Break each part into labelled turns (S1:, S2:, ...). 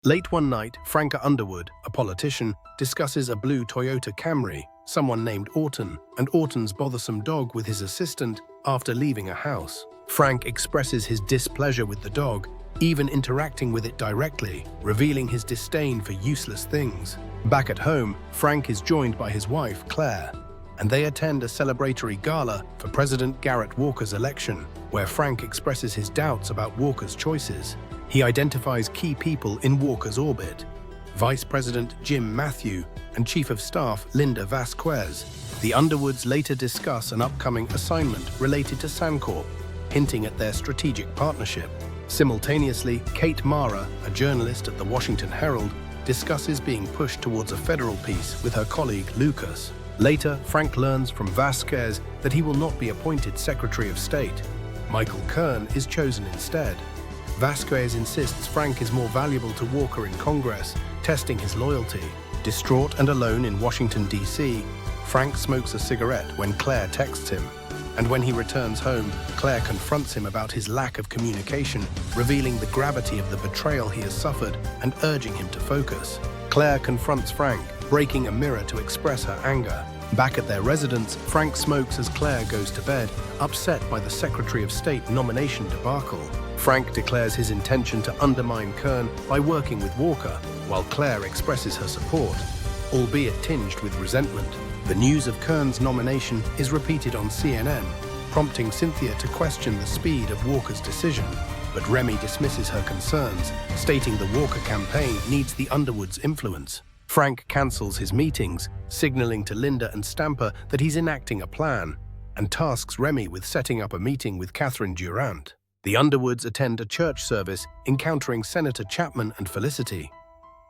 S1: Late one night, Frank Underwood, a politician, discusses a blue Toyota Camry, someone named Orton, and Orton's bothersome dog with his assistant after leaving a house. Frank expresses his displeasure with the dog, even interacting with it directly, revealing his disdain for useless things. Back at home, Frank is joined by his wife, Claire, and they attend a celebratory gala for President Garrett Walker's election, where Frank expresses his doubts about Walker's choices. He identifies key people in Walker's orbit: Vice President Jim Matthew and Chief of Staff Linda Vasquez. The Underwoods later discuss an upcoming assignment related to Sancorp, hinting at their strategic partnership. Simultaneously, Kate Mara, a journalist at the Washington Herald, discusses being pushed towards a federal peace with her colleague Lucas. Later, Frank learns from Vasquez that he will not be appointed Secretary of State. Michael Kern is chosen instead. Vasquez insists Frank is more valuable to Walker in Congress, testing his loyalty. Distraught and alone in Washington, D.C., Frank smokes a cigarette when Claire texts him. And when he returns home, Claire confronts him about his lack of communication, revealing the gravity of the betrayal he has suffered and urging him to focus. Claire confronts Frank, breaking a mirror to express her anger. Back at their residence, Frank smokes as Claire goes to bed, upset by the Secretary of State nomination debacle. Frank declares his intention to undermine Kern by working with Walker, while Claire expresses her support, albeit tinged with resentment. The news of Kern's nomination is repeated on CNN, prompting Cynthia to question the speed of Walker's decision. But Remy dismisses her concerns, stating the Walker campaign needs the Underwoods' influence. Frank cancels his meetings, signaling to Linda and Stamper that he's enacting a plan, and tasks Remy with setting up a meeting with Catherine Durant. The Underwoods attend a church service, encountering Senator Chapman and Felicity.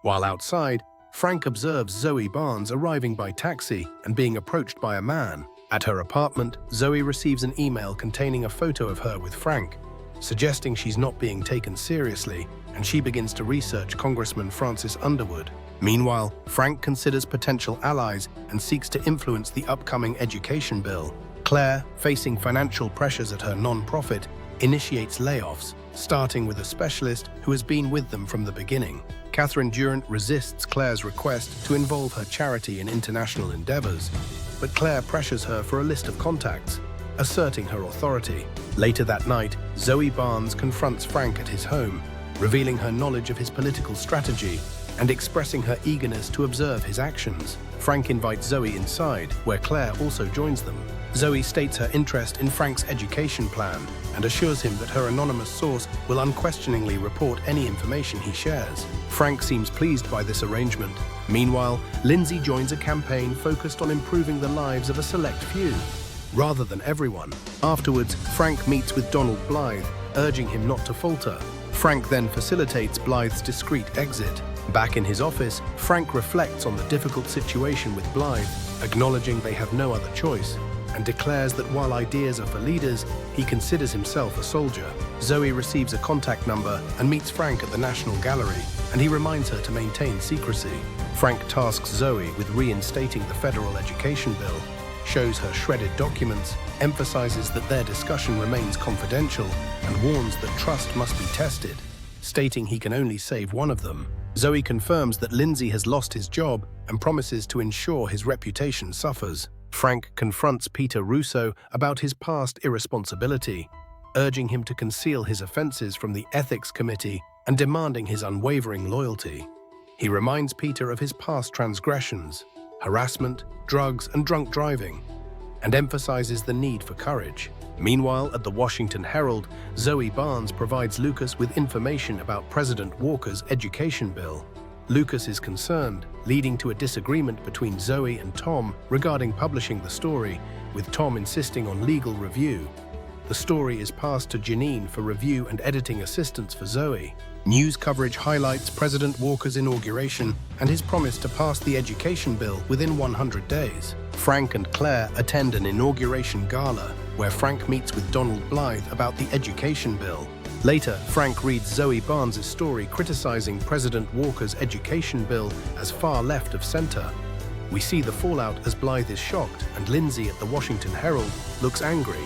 S1: While outside, Frank observes Zoe Barnes arriving by taxi and being approached by a man. At her apartment, Zoe receives an email containing a photo of her with Frank, suggesting she's not being taken seriously, and she begins to research Congressman Francis Underwood. Meanwhile, Frank considers potential allies and seeks to influence the upcoming education bill. Claire, facing financial pressures at her non-profit, initiates layoffs, starting with a specialist who has been with them from the beginning. Catherine Durant resists Claire's request to involve her charity in international endeavors, but Claire pressures her for a list of contacts, asserting her authority. Later that night, Zoe Barnes confronts Frank at his home, revealing her knowledge of his political strategy and expressing her eagerness to observe his actions. Frank invites Zoe inside, where Claire also joins them. Zoe states her interest in Frank's education plan and assures him that her anonymous source will unquestioningly report any information he shares. Frank seems pleased by this arrangement. Meanwhile, Lindsay joins a campaign focused on improving the lives of a select few, rather than everyone. Afterwards, Frank meets with Donald Blythe, urging him not to falter. Frank then facilitates Blythe's discreet exit. Back in his office, Frank reflects on the difficult situation with Blythe, acknowledging they have no other choice, and declares that while ideas are for leaders, he considers himself a soldier. Zoe receives a contact number and meets Frank at the National Gallery, and he reminds her to maintain secrecy. Frank tasks Zoe with reinstating the federal education bill, shows her shredded documents, emphasizes that their discussion remains confidential, and warns that trust must be tested, stating he can only save one of them. Zoe confirms that Lindsay has lost his job and promises to ensure his reputation suffers. Frank confronts Peter Russo about his past irresponsibility, urging him to conceal his offenses from the Ethics Committee and demanding his unwavering loyalty. He reminds Peter of his past transgressions, harassment, drugs, and drunk driving, and emphasizes the need for courage. Meanwhile, at the Washington Herald, Zoe Barnes provides Lucas with information about President Walker's education bill. Lucas is concerned, leading to a disagreement between Zoe and Tom regarding publishing the story, with Tom insisting on legal review. The story is passed to Janine for review and editing assistance for Zoe. News coverage highlights President Walker's inauguration and his promise to pass the education bill within 100 days. Frank and Claire attend an inauguration gala, where Frank meets with Donald Blythe about the education bill. Later, Frank reads Zoe Barnes' story criticizing President Walker's education bill as far left of center. We see the fallout as Blythe is shocked, and Lindsay at the Washington Herald looks angry.